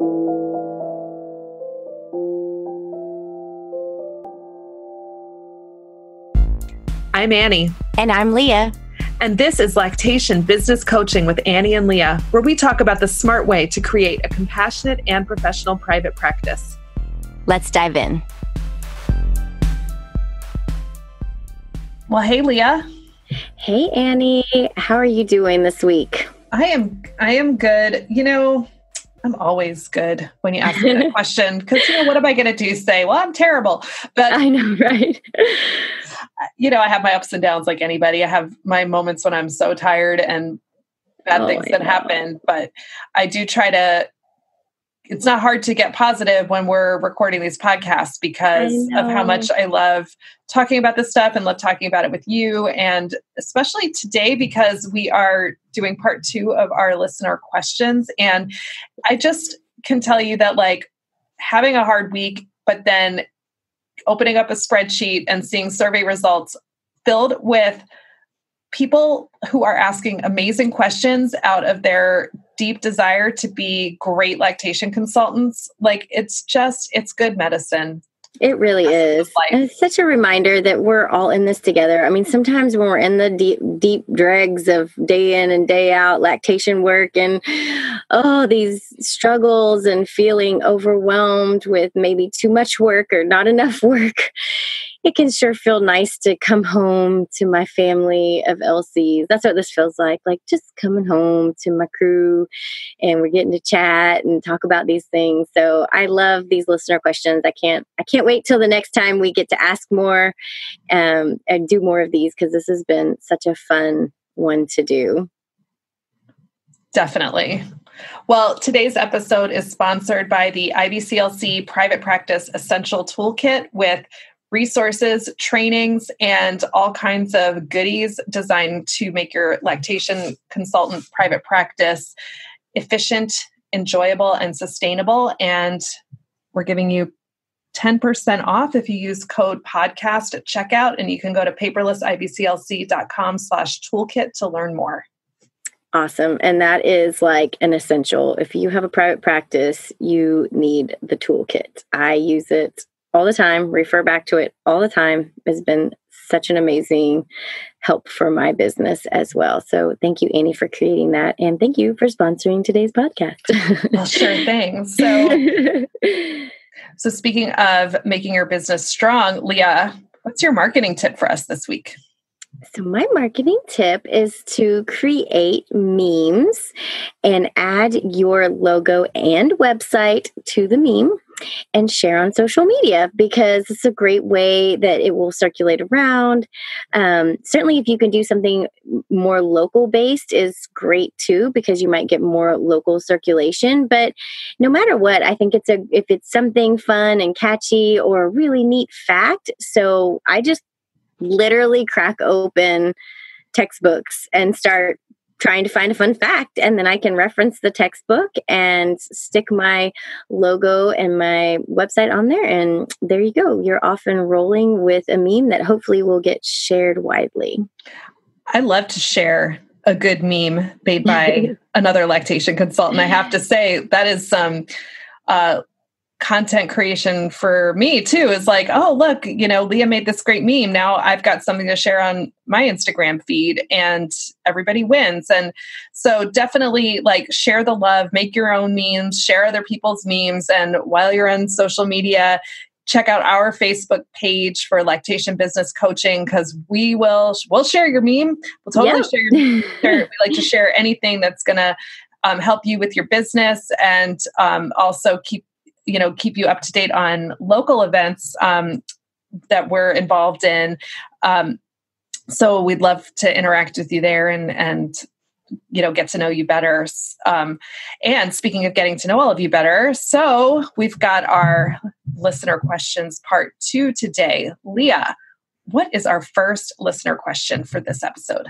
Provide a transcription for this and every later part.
I'm Annie. And I'm Leah. And this is Lactation Business Coaching with Annie and Leah, where we talk about the smart way to create a compassionate and professional private practice. Let's dive in. Well, hey, Leah. Hey, Annie. How are you doing this week? I am good. You know, I'm always good when you ask me that question because, what am I going to do? Say, well, I'm terrible. But I know, right? I have my ups and downs like anybody. I have my moments when I'm so tired and bad things that happen. But I do try to, it's not hard to get positive when we're recording these podcasts because of how much I love talking about this stuff and love talking about it with you. And especially today, because we are doing part 2 of our listener questions. And I just can tell you that having a hard week, but then opening up a spreadsheet and seeing survey results filled with people who are asking amazing questions out of their deep desire to be great lactation consultants. It's good medicine. It really is. And it's such a reminder that we're all in this together. I mean, sometimes when we're in the deep dregs of day in and day out lactation work and these struggles and feeling overwhelmed with maybe too much work or not enough work, it can sure feel nice to come home to my family of LCs. That's what this feels like just coming home to my crew and we're getting to chat and talk about these things. So I love these listener questions. I can't wait till the next time we get to ask more and do more of these because this has been such a fun one to do. Definitely. Well, today's episode is sponsored by the IBCLC Private Practice Essential Toolkit with resources, trainings, and all kinds of goodies designed to make your lactation consultant private practice efficient, enjoyable, and sustainable. And we're giving you 10% off if you use code podcast at checkout, and you can go to paperlessibclc.com/toolkit to learn more. Awesome. And that is an essential. If you have a private practice, you need the toolkit. I use it all the time, refer back to it all the time. It's been such an amazing help for my business as well. So thank you, Annie, for creating that. And thank you for sponsoring today's podcast. Well, sure thing. So speaking of making your business strong, Leah, what's your marketing tip for us this week? So my marketing tip is to create memes and add your logo and website to the meme and share on social media because it's a great way that it will circulate around. Certainly if you can do something more local based is great too, because you might get more local circulation. But no matter what, I think if it's something fun and catchy or a really neat fact. So I just literally crack open textbooks and start trying to find a fun fact. And then I can reference the textbook and stick my logo and my website on there. And there you go. You're off and rolling with a meme that hopefully will get shared widely. I love to share a good meme made by another lactation consultant. I have to say that is some content creation for me too. Is oh, look, Leah made this great meme. Now I've got something to share on my Instagram feed and everybody wins. And so definitely share the love, make your own memes, share other people's memes. And while you're on social media, check out our Facebook page for Lactation Business Coaching because we'll share your meme. We'll totally share your meme. We like to share anything that's going to help you with your business and also keep you up to date on local events that we're involved in. So we'd love to interact with you there and get to know you better. And speaking of getting to know all of you better, so we've got our listener questions part 2 today. Leah, what is our first listener question for this episode?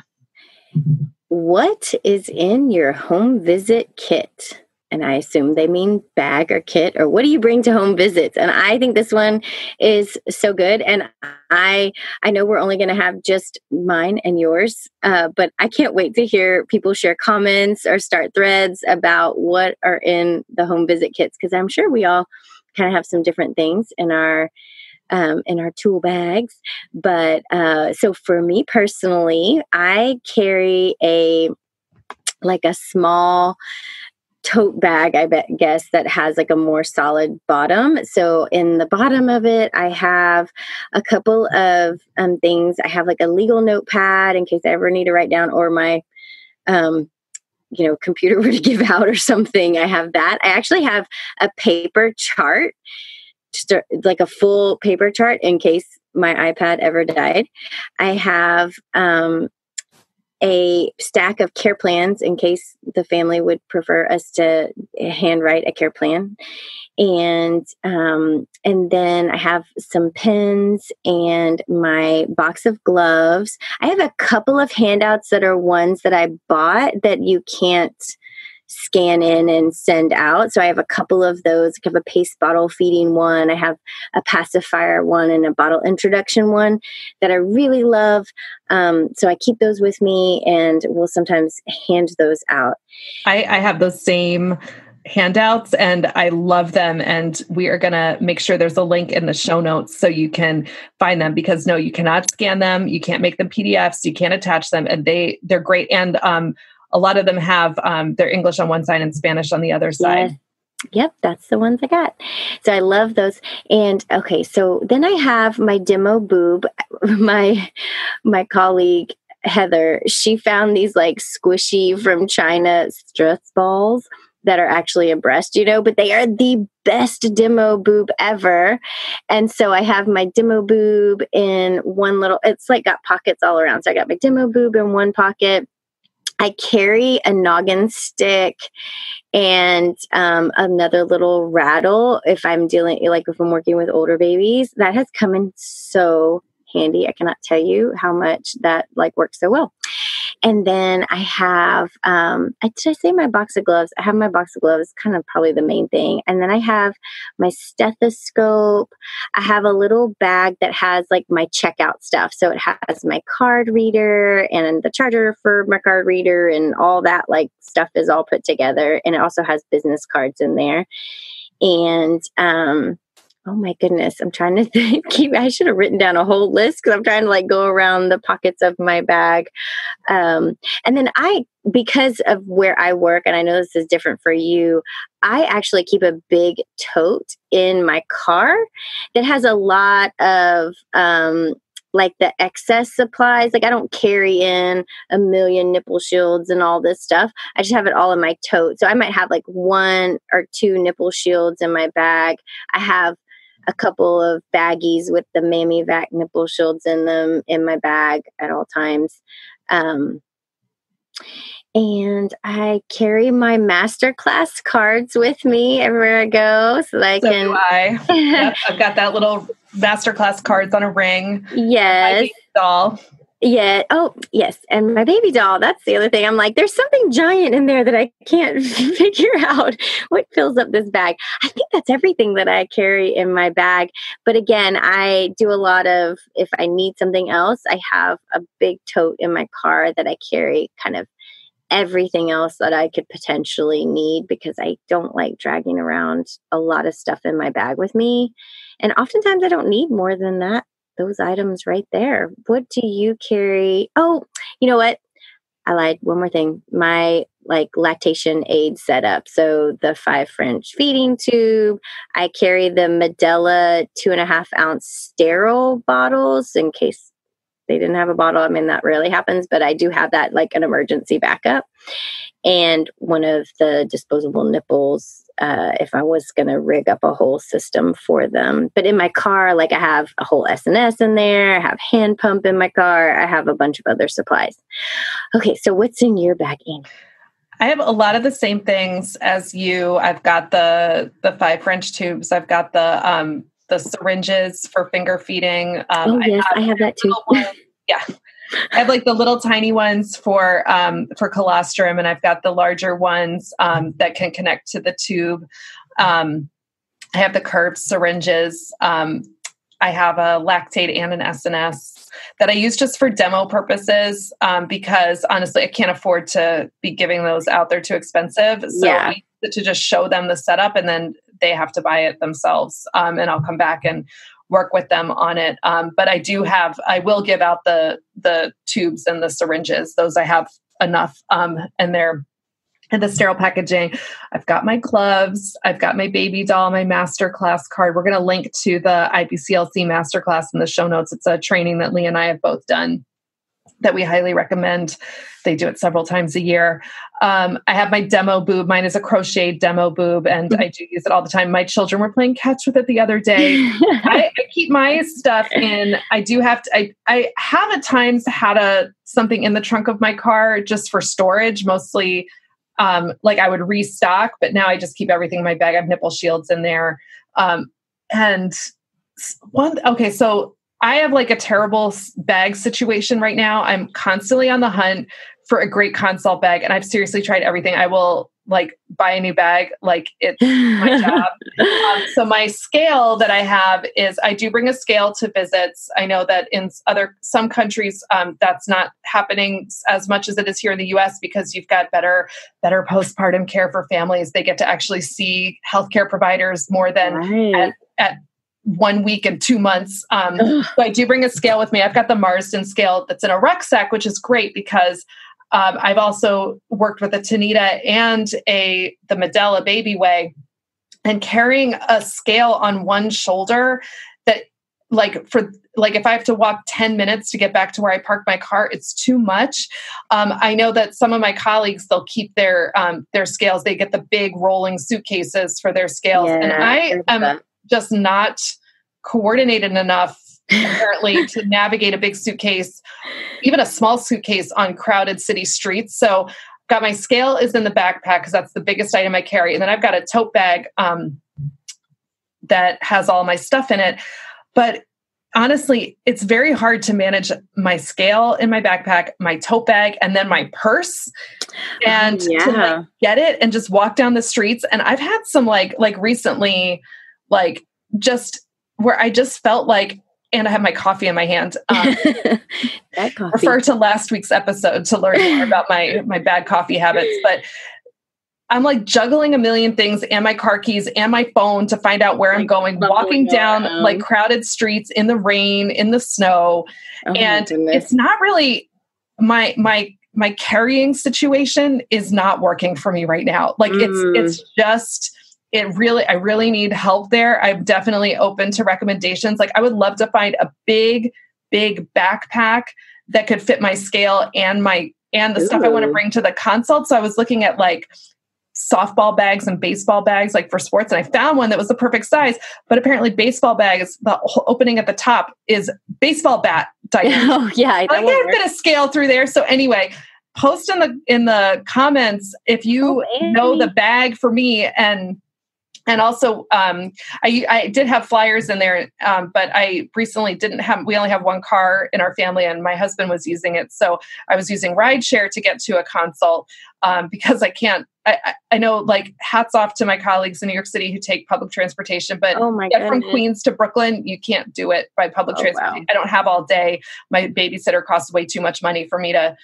What is in your home visit kit? and I assume they mean bag or kit, or what do you bring to home visits? And I think this one is so good. And I know we're only going to have just mine and yours, but I can't wait to hear people share comments or start threads about what are in the home visit kits, because I'm sure we all kind of have some different things in our tool bags. But so for me personally, I carry a small tote bag, guess, that has like a more solid bottom. So in the bottom of it, I have a couple of things. I have like a legal notepad in case I ever need to write down, or my computer were to give out or something. I have that. I actually have a paper chart, just like a full paper chart in case my iPad ever died. I have a stack of care plans in case the family would prefer us to handwrite a care plan. And then I have some pens and my box of gloves. I have a couple of handouts that are ones that I bought that you can't scan in and send out. So I have a couple of those. I have a paste bottle feeding one. I have a pacifier one and a bottle introduction one that I really love. So I keep those with me and we'll sometimes hand those out. I have those same handouts and I love them. And we are going to make sure there's a link in the show notes so you can find them, because no, you cannot scan them. You can't make them PDFs. You can't attach them, and they're great. And, a lot of them have their English on one side and Spanish on the other side. Yes. Yep, that's the ones I got. So I love those. And okay, so then I have my demo boob. My colleague Heather, she found these like squishy from China stress balls that are actually a breast, but they are the best demo boob ever. And so I have my demo boob in one little, it's like got pockets all around. So I got my demo boob in one pocket. I carry a noggin stick and another little rattle if I'm working with older babies. That has come in so handy. I cannot tell you how much that works so well. And then I have, did I say my box of gloves? I have my box of gloves, kind of probably the main thing. And then I have my stethoscope. I have a little bag that has like my checkout stuff. So it has my card reader and the charger for my card reader and all that stuff is all put together. And it also has business cards in there. And, oh my goodness, I'm trying to think. I should have written down a whole list because I'm trying to go around the pockets of my bag. And then because of where I work, and I know this is different for you, I actually keep a big tote in my car that has a lot of the excess supplies. I don't carry in a million nipple shields and all this stuff. I just have it all in my tote. So I might have 1 or 2 nipple shields in my bag. I have a couple of baggies with the Mammy Vac nipple shields in them in my bag at all times. And I carry my masterclass cards with me everywhere I go so that I can. Do I. Yep, I've got that little masterclass cards on a ring. Yes. My baby doll. Yeah. Oh, yes. And my baby doll. That's the other thing. I'm there's something giant in there that I can't figure out what fills up this bag. I think that's everything that I carry in my bag. But again, I do a lot of, if I need something else, I have a big tote in my car that I carry kind of everything else that I could potentially need, because I don't like dragging around a lot of stuff in my bag with me. And oftentimes I don't need more than that. Those items right there. What do you carry? Oh, you know what? I lied. One more thing. My lactation aid setup. So the 5 French feeding tube. I carry the Medela 2.5 ounce sterile bottles in case they didn't have a bottle. I mean, that rarely happens, but I do have that an emergency backup. And one of the disposable nipples, if I was going to rig up a whole system for them. But in my car, I have a whole SNS in there. I have hand pump in my car. I have a bunch of other supplies. Okay, so what's in your bag, Amy? I have a lot of the same things as you. I've got the 5 French tubes. I've got the syringes for finger feeding. Yes, I have that too. Yeah. I have like the little tiny ones for colostrum, and I've got the larger ones that can connect to the tube. I have the curved syringes. I have a lactate and an SNS that I use just for demo purposes because honestly, I can't afford to be giving those out. They're too expensive. So I use it to just show them the setup, and then they have to buy it themselves. And I'll come back and work with them on it. But I will give out the tubes and the syringes. Those I have enough, and they're in the sterile packaging. I've got my gloves. I've got my baby doll, my masterclass card. We're going to link to the IBCLC masterclass in the show notes. It's a training that Leah and I have both done that we highly recommend. They do it several times a year. I have my demo boob. Mine is a crocheted demo boob, and I do use it all the time. My children were playing catch with it the other day. I keep my stuff in. I have at times had something in the trunk of my car just for storage, mostly like I would restock, but now I just keep everything in my bag. I have nipple shields in there. So I have like a terrible bag situation right now. I'm constantly on the hunt for a great consult bag, and I've seriously tried everything. I will like buy a new bag, like it's my job. So my scale that I have is I do bring a scale to visits. I know that in some countries that's not happening as much as it is here in the US because you've got better postpartum care for families. They get to actually see healthcare providers more than at 1 week and 2 months. So I do bring a scale with me. I've got the Marsden scale that's in a rucksack, which is great because I've also worked with a Tanita and the Medela Baby Way, and carrying a scale on one shoulder that if I have to walk 10 minutes to get back to where I park my car, it's too much. I know that some of my colleagues, they'll keep their scales. They get the big rolling suitcases for their scales. And I am just not coordinated enough apparently to navigate a big suitcase, even a small suitcase on crowded city streets. So got my scale is in the backpack because that's the biggest item I carry. And then I've got a tote bag that has all my stuff in it. But honestly, it's very hard to manage my scale in my backpack, my tote bag, and then my purse, and to get it and just walk down the streets. And I've had some like recently, just where I just felt like, and I have my coffee in my hand. Refer to last week's episode to learn more about my bad coffee habits. But I'm like juggling a million things and my car keys and my phone to find out where I'm going, walking down like crowded streets in the rain, in the snow. And it's not really my carrying situation is not working for me right now. Like it's just, I really need help there. I'm definitely open to recommendations. Like I would love to find a big backpack that could fit my scale and the stuff I want to bring to the consult. So I was looking at like softball bags and baseball bags, like for sports. And I found one that was the perfect size, but apparently baseball bags, the opening at the top is baseball bat diameter. Oh yeah. I can't fit a scale through there. So anyway, post in the comments if you know the bag for me. And also, I did have flyers in there, but I recently we only have one car in our family and my husband was using it. So I was using rideshare to get to a consult because I can't, I know, like, hats off to my colleagues in New York City who take public transportation, but get from Queens to Brooklyn, you can't do it by public transportation. Wow. I don't have all day. My babysitter costs way too much money for me to,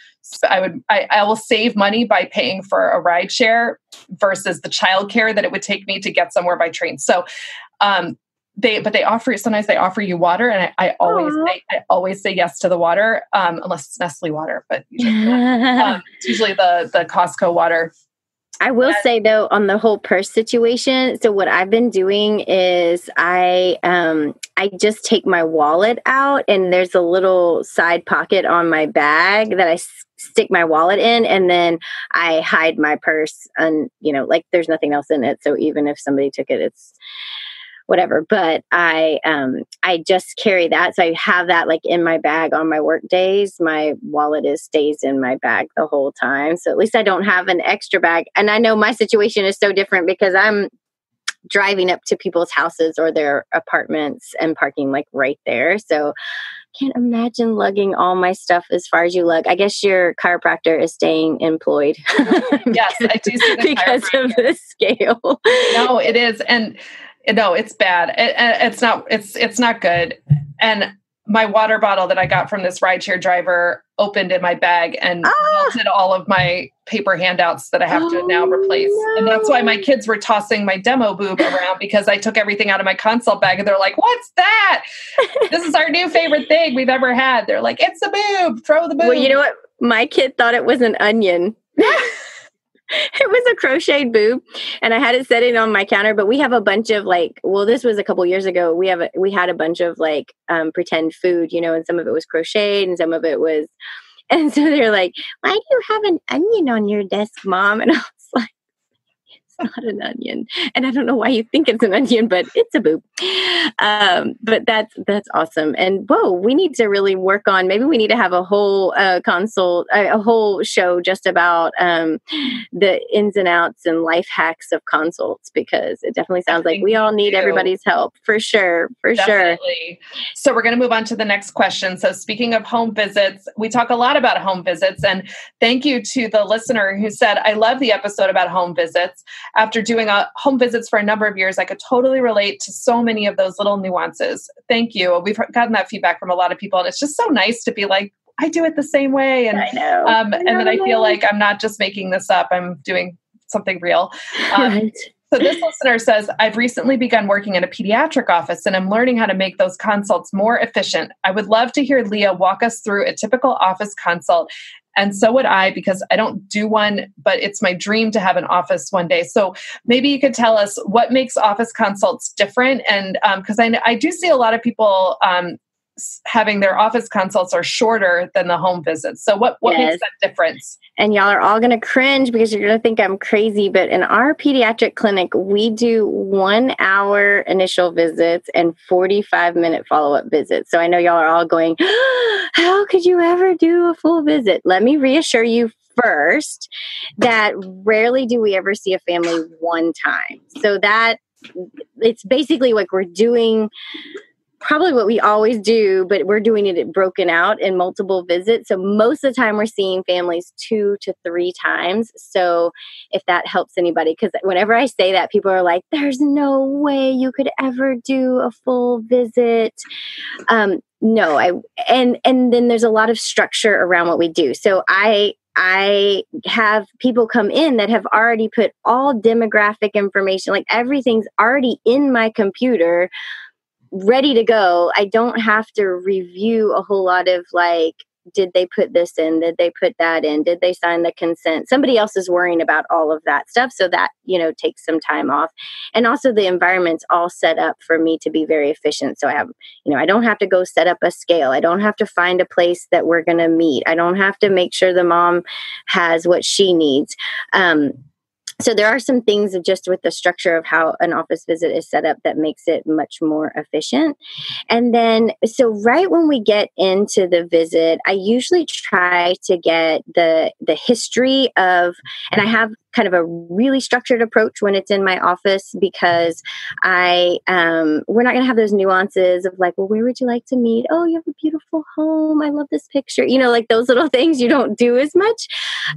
I will save money by paying for a ride share versus the childcare that it would take me to get somewhere by train. So, sometimes they offer you water, and I always say yes to the water, unless it's Nestle water, but it's usually the Costco water. I will say though, on the whole purse situation, so what I've been doing is I just take my wallet out, and there's a little side pocket on my bag that I stick my wallet in, and then I hide my purse, and like there's nothing else in it. So even if somebody took it, it's whatever. But I just carry that. So I have that like in my bag on my work days. My wallet stays in my bag the whole time. So at least I don't have an extra bag. And I know my situation is so different because I'm driving up to people's houses or their apartments and parking like right there. So can't imagine lugging all my stuff as far as you lug. I guess your chiropractor is staying employed. Yes, I do see the because of the scale. No, it is. And no, it's bad. It's not good. And my water bottle that I got from this rideshare driver opened in my bag and melted all of my paper handouts that I have to now replace. No. And that's why my kids were tossing my demo boob around, because I took everything out of my consult bag and they're like, "What's that? This is our new favorite thing we've ever had." They're like, "It's a boob. Throw the boob." Well, you know what? My kid thought it was an onion. It was a crocheted boob, and I had it sitting on my counter. But we have a bunch of this was a couple years ago. We had a bunch of pretend food, and some of it was crocheted and some of it was. And so they're like, "Why do you have an onion on your desk, Mom?" And I was like, "It's not an onion, and I don't know why you think it's an onion, but it's a boob." But that's awesome. And we need to really work on. Maybe we need to have a whole a whole show just about the ins and outs and life hacks of consults, because it definitely sounds like we all need everybody's help for sure. Definitely. So we're going to move on to the next question. So speaking of home visits, we talk a lot about home visits, and thank you to the listener who said, "I love the episode about home visits. After doing home visits for a number of years, I could totally relate to so many of those little nuances." Thank you. We've gotten that feedback from a lot of people, and it's just so nice to be like, I do it the same way. And, I know. And then I feel like I'm not just making this up. I'm doing something real. Right. So this listener says, "I've recently begun working in a pediatric office and I'm learning how to make those consults more efficient. I would love to hear Leah walk us through a typical office consult. And so would I, because I don't do one, but it's my dream to have an office one day." So maybe you could tell us what makes office consults different. And because I do see a lot of people having their office consults are shorter than the home visits. So what makes that difference? And y'all are all going to cringe because you're going to think I'm crazy. But in our pediatric clinic, we do 1 hour initial visits and 45-minute follow-up visits. So I know y'all are all going, "How could you ever do a full visit?" Let me reassure you first that rarely do we ever see a family one time. So that it's basically like we're doing probably what we always do, but we're doing it broken out in multiple visits. So most of the time we're seeing families 2 to 3 times. So if that helps anybody, because whenever I say that, people are like, "There's no way you could ever do a full visit." No, and then there's a lot of structure around what we do. So I have people come in that have already put all demographic information, like everything's already in my computer, ready to go. I don't have to review a whole lot of did they put this in? Did they put that in? Did they sign the consent? Somebody else is worrying about all of that stuff. So that, takes some time off. And also the environment's all set up for me to be very efficient. So I have, I don't have to go set up a scale. I don't have to find a place that we're going to meet. I don't have to make sure the mom has what she needs. So there are some things just with the structure of how an office visit is set up that makes it much more efficient. And then, so right when we get into the visit, I usually try to get the history of, and I have kind of a really structured approach when it's in my office, because we're not going to have those nuances of well, where would you like to meet? Oh, you have a beautiful home. I love this picture. Those little things you don't do as much.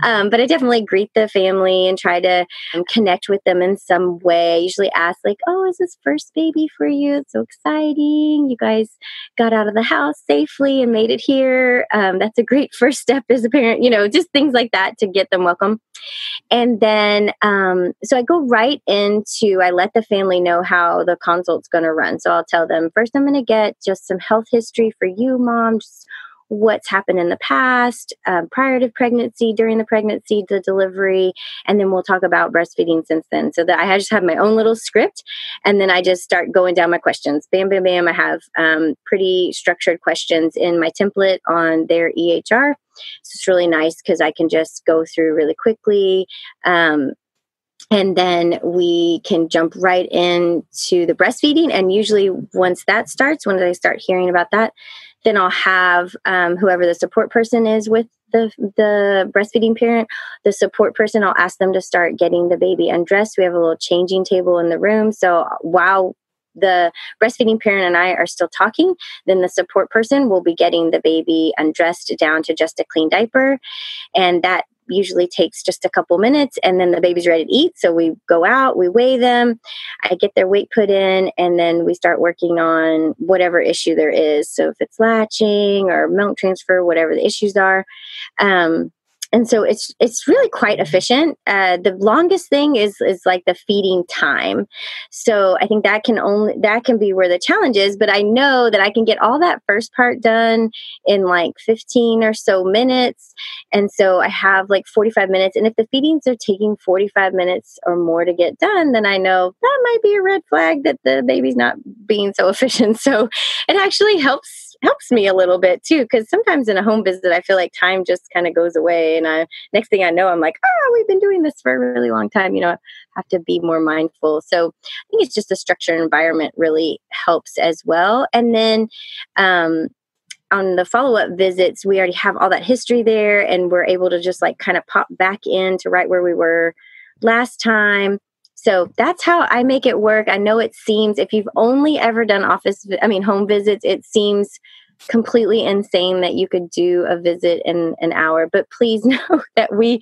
But I definitely greet the family and try to connect with them in some way. I usually ask "Oh, is this first baby for you? It's so exciting. You guys got out of the house safely and made it here. That's a great first step as a parent," just things like that to get them welcome. And then, so I go right into, I let the family know how the consult's going to run. So I'll tell them, first, I'm going to get just some health history for you, Mom, just what's happened in the past, prior to pregnancy, during the pregnancy, the delivery, and then we'll talk about breastfeeding since then. So that I just have my own little script, and then I just start going down my questions. Bam, bam, bam. I have pretty structured questions in my template on their EHR. So it's really nice because I can just go through really quickly. And then we can jump right into the breastfeeding. And usually once that starts, when I start hearing about that, then I'll have whoever the support person is with the breastfeeding parent, the support person, I'll ask them to start getting the baby undressed. We have a little changing table in the room. So while the breastfeeding parent and I are still talking, then the support person will be getting the baby undressed down to just a clean diaper. And that usually takes just a couple minutes, and then the baby's ready to eat. So we go out, we weigh them, I get their weight put in, and then we start working on whatever issue there is. So if it's latching or milk transfer, whatever the issues are. And so it's really quite efficient. The longest thing is like the feeding time. So I think that can be where the challenge is, but I know that I can get all that first part done in like 15 or so minutes. And so I have like 45 minutes. And if the feedings are taking 45 minutes or more to get done, then I know that might be a red flag that the baby's not being so efficient. So it actually helps me a little bit too, because sometimes in a home visit, I feel like time just kind of goes away. And next thing I know, I'm like, we've been doing this for a really long time. I have to be more mindful. So I think it's just the structured environment really helps as well. And then on the follow-up visits, we already have all that history there, and we're able to just like kind of pop back into right where we were last time. So that's how I make it work. I know it seems, if you've only ever done home visits, it seems completely insane that you could do a visit in an hour. But please know that we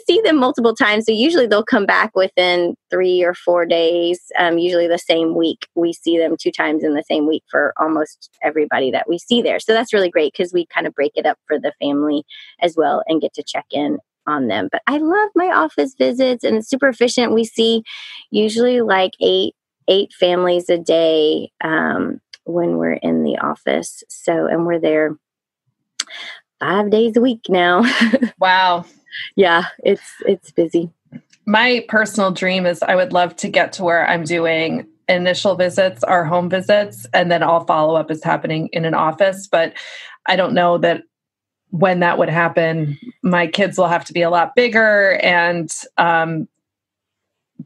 see them multiple times. So usually they'll come back within 3 or 4 days, usually the same week. We see them 2 times in the same week for almost everybody that we see there. So that's really great because we kind of break it up for the family as well and get to check in on them. But I love my office visits, and it's super efficient. We see usually like eight families a day when we're in the office. So, and we're there 5 days a week now. Wow. Yeah, it's busy. My personal dream is I would love to get to where I'm doing initial visits, our home visits, and then all follow-up is happening in an office. But I don't know that when that would happen. My kids will have to be a lot bigger. And,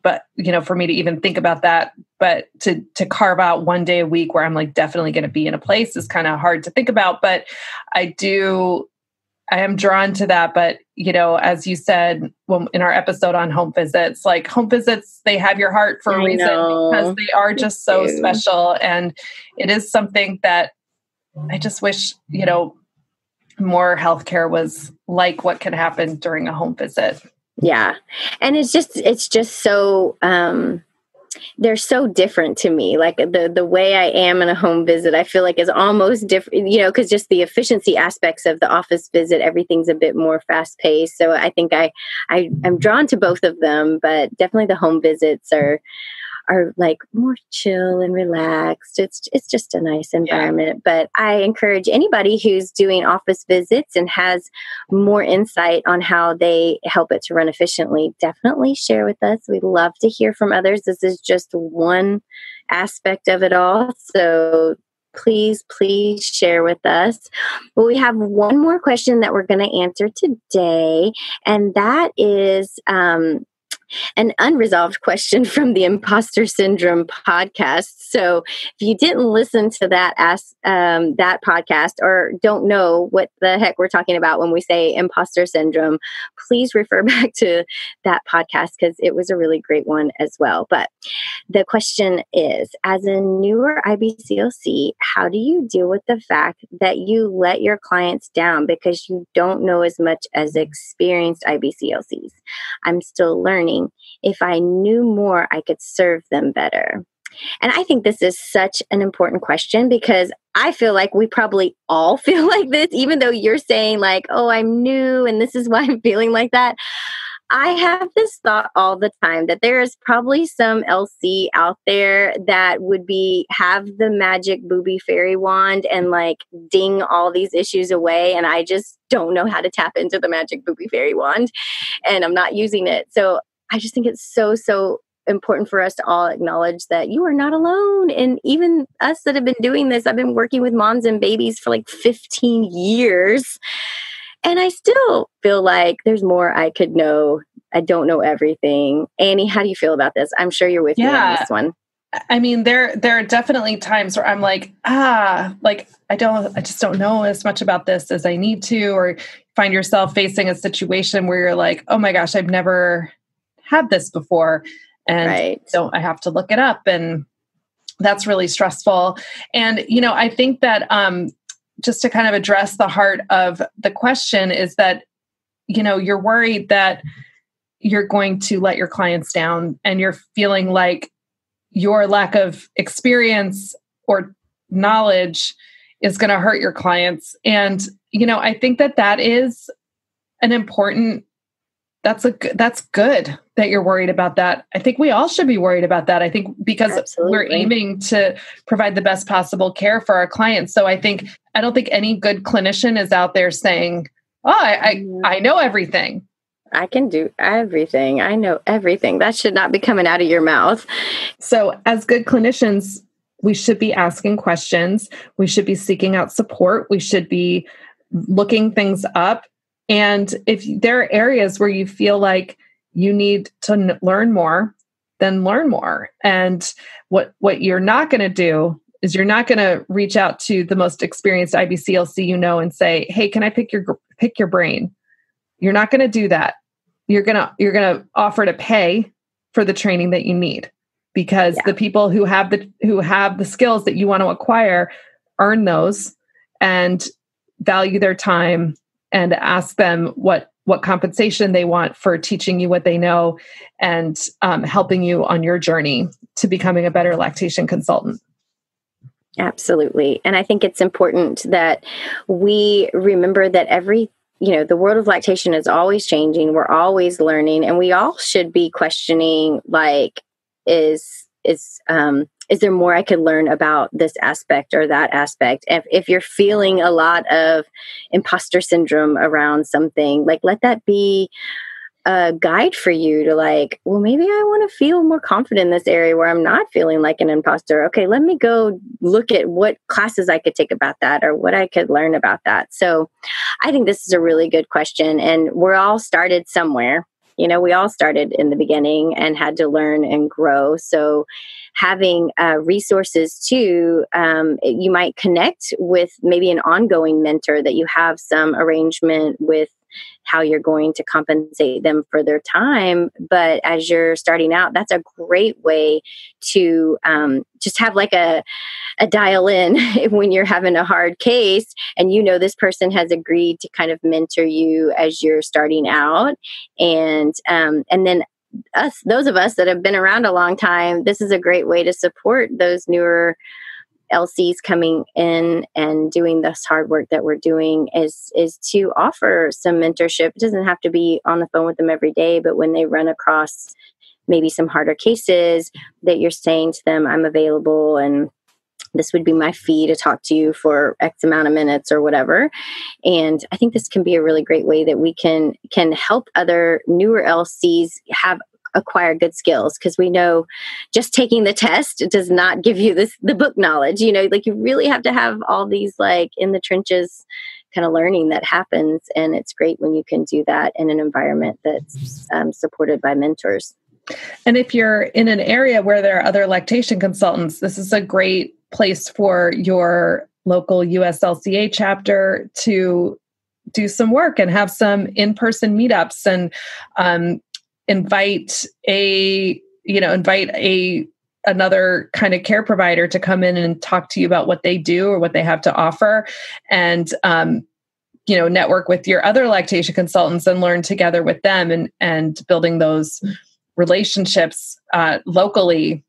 but for me to even think about that, but to carve out 1 day a week where I'm like definitely going to be in a place is kind of hard to think about. But I am drawn to that. But, as you said, in our episode on home visits, like home visits, they have your heart for a reason because they are just so special. And it is something that I just wish, more healthcare was like what can happen during a home visit. Yeah. And it's just so, they're so different to me. Like the way I am in a home visit, I feel like is almost different, because just the efficiency aspects of the office visit, everything's a bit more fast paced. So I think I'm drawn to both of them, but definitely the home visits are like more chill and relaxed. It's just a nice environment. Yeah. But I encourage anybody who's doing office visits and has more insight on how they help it to run efficiently, definitely share with us. We'd love to hear from others. This is just one aspect of it all. So please share with us. Well, we have one more question that we're going to answer today, and that is an unresolved question from the Imposter Syndrome podcast. So if you didn't listen to that podcast or don't know what the heck we're talking about when we say imposter syndrome, please refer back to that podcast because it was a really great one as well. But the question is, as a newer IBCLC, how do you deal with the fact that you let your clients down because you don't know as much as experienced IBCLCs? I'm still learning. If I knew more, I could serve them better. And I think this is such an important question because I feel like we probably all feel like this, even though you're saying like, oh, I'm new and this is why I'm feeling like that. I have this thought all the time that there is probably some LC out there that would have the magic booby fairy wand and like ding all these issues away. And I just don't know how to tap into the magic booby fairy wand and I'm not using it. So I just think it's so important for us to all acknowledge that you are not alone. And even us that have been doing this, I've been working with moms and babies for like 15 years. And I still feel like there's more I could know. I don't know everything. Annie, how do you feel about this? I'm sure you're with me on this one. I mean, there are definitely times where I'm like, I just don't know as much about this as I need to, or find yourself facing a situation where you're like, oh my gosh, I've never had this before. And I have to look it up. And that's really stressful. And, I think that just to kind of address the heart of the question is that, you're worried that you're going to let your clients down, and you're feeling like your lack of experience or knowledge is going to hurt your clients. And, I think that is an important, that's good that you're worried about that. I think we all should be worried about that. I think because Absolutely. We're aiming to provide the best possible care for our clients. So I don't think any good clinician is out there saying, oh, I know everything. I can do everything. I know everything. That should not be coming out of your mouth. So as good clinicians, we should be asking questions. We should be seeking out support. We should be looking things up. And if there are areas where you feel like you need to learn more, then learn more. And what you're not going to do is you're not going to reach out to the most experienced IBCLC and say, "Hey, can I pick your brain?" You're not going to do that. You're going to offer to pay for the training that you need, because the people who have the skills that you want to acquire earn those and value their time, and ask them what compensation they want for teaching you what they know and helping you on your journey to becoming a better lactation consultant. Absolutely. And I think it's important that we remember that the world of lactation is always changing. We're always learning, and we all should be questioning, like, is there more I could learn about this aspect or that aspect? If you're feeling a lot of imposter syndrome around something, like, let that be a guide for you to, like, well, maybe I want to feel more confident in this area where I'm not feeling like an imposter. Okay, let me go look at what classes I could take about that, or what I could learn about that. So I think this is a really good question. And we're all started somewhere. We all started in the beginning and had to learn and grow. So having resources too, you might connect with maybe an ongoing mentor that you have some arrangement with how you're going to compensate them for their time. But as you're starting out, that's a great way to just have like a dial in when you're having a hard case, and this person has agreed to kind of mentor you as you're starting out. And then those of us that have been around a long time, this is a great way to support those newer LCs coming in and doing this hard work that we're doing, is to offer some mentorship. It doesn't have to be on the phone with them every day, but when they run across maybe some harder cases, that you're saying to them, I'm available, and this would be my fee to talk to you for X amount of minutes or whatever. And I think this can be a really great way that we can help other newer LCs acquire good skills, because we know just taking the test does not give you the book knowledge. Like, you really have to have all these, like, in the trenches kind of learning that happens. And it's great when you can do that in an environment that's supported by mentors. And if you're in an area where there are other lactation consultants, this is a great place for your local USLCA chapter to do some work and have some in-person meetups, and invite another kind of care provider to come in and talk to you about what they do or what they have to offer, and network with your other lactation consultants and learn together with them, and building those relationships locally.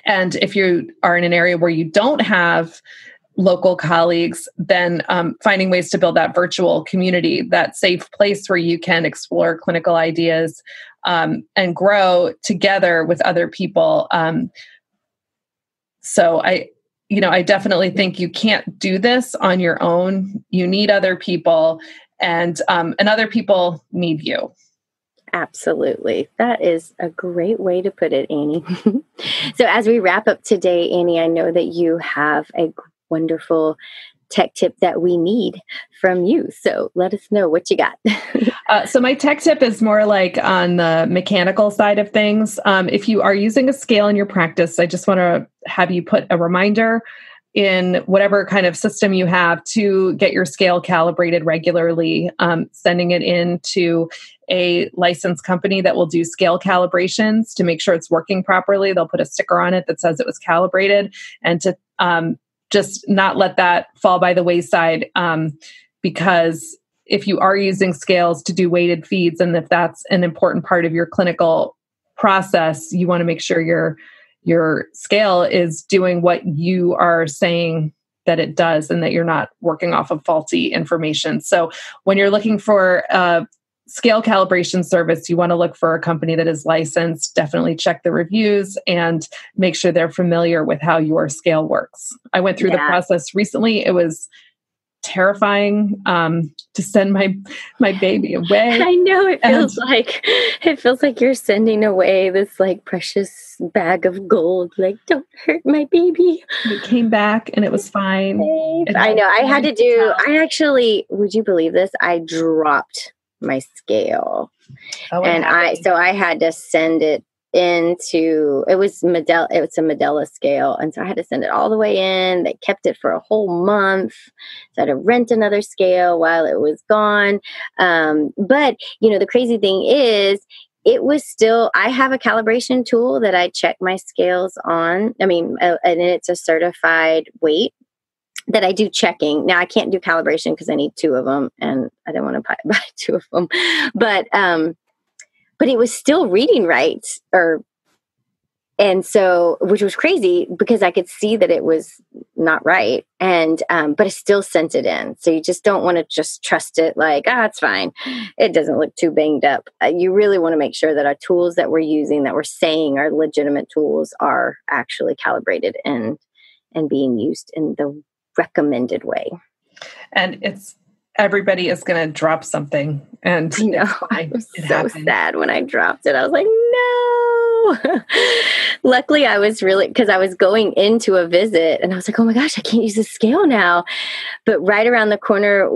And if you are in an area where you don't have local colleagues, then finding ways to build that virtual community, that safe place where you can explore clinical ideas and grow together with other people. So I definitely think you can't do this on your own. You need other people, and other people need you. Absolutely. That is a great way to put it, Annie. So as we wrap up today, Annie, I know that you have a wonderful tech tip that we need from you. So let us know what you got. So my tech tip is more like on the mechanical side of things. If you are using a scale in your practice, I just want to have you put a reminder in whatever kind of system you have to get your scale calibrated regularly, sending it into a licensed company that will do scale calibrations to make sure it's working properly. They'll put a sticker on it that says it was calibrated, and to just not let that fall by the wayside, because if you are using scales to do weighted feeds, and if that's an important part of your clinical process, you want to make sure your scale is doing what you are saying that it does, and that you're not working off of faulty information. So when you're looking for a scale calibration service, you want to look for a company that is licensed. Definitely check the reviews and make sure they're familiar with how your scale works. I went through the process recently. It was terrifying to send my baby away. I know it feels like you're sending away this like precious bag of gold. Like, don't hurt my baby. It came back and it was fine. I know. Would you believe this? I dropped my scale, and I had to send it into, it's a Medela scale. And so I had to send it all the way in. They kept it for a whole month. So I had to rent another scale while it was gone. But the crazy thing is, it was still, I have a calibration tool that I check my scales on. And it's a certified weight that I do checking. Now I can't do calibration because I need 2 of them, and I don't want to buy 2 of them, but it was still reading right, and so, which was crazy because I could see that it was not right, and but I still sent it in. So you just don't want to just trust it like, it's fine. It doesn't look too banged up. You really want to make sure that our tools that we're using, that we're saying are legitimate tools, are actually calibrated and being used in the recommended way. And everybody is going to drop something, and I know. I was so sad when I dropped it. I was like, no. Luckily, I was because I was going into a visit, and I was like, oh my gosh, I can't use the scale now. But right around the corner,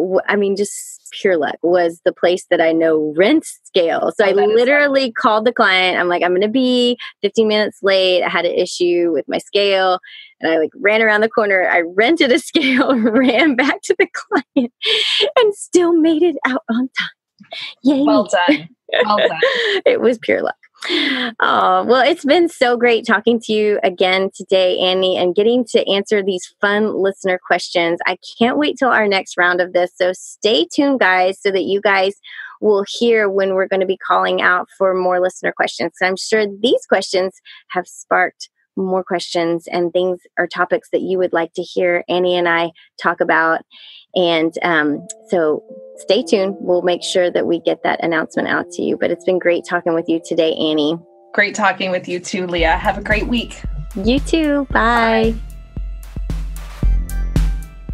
just pure luck, was the place that I know rents scale. So I literally called the client. I'm like, I'm going to be 15 minutes late. I had an issue with my scale. And I ran around the corner. I rented a scale, ran back to the client, and still made it out on time. Yay. Well done. Well done. It was pure luck. Oh, well, it's been so great talking to you again today, Annie, and getting to answer these fun listener questions. I can't wait till our next round of this. So stay tuned, guys, so that you guys will hear when we're going to be calling out for more listener questions. So I'm sure these questions have sparked more questions and things or topics that you would like to hear Annie and I talk about. And so stay tuned. We'll make sure that we get that announcement out to you. But it's been great talking with you today, Annie. Great talking with you too, Leah. Have a great week. You too. Bye.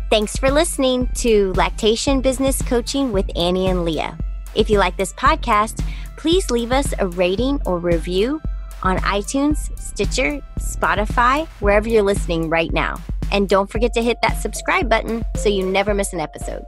Thanks for listening to Lactation Business Coaching with Annie and Leah. If you like this podcast, please leave us a rating or review on iTunes, Stitcher, Spotify, wherever you're listening right now. And don't forget to hit that subscribe button so you never miss an episode.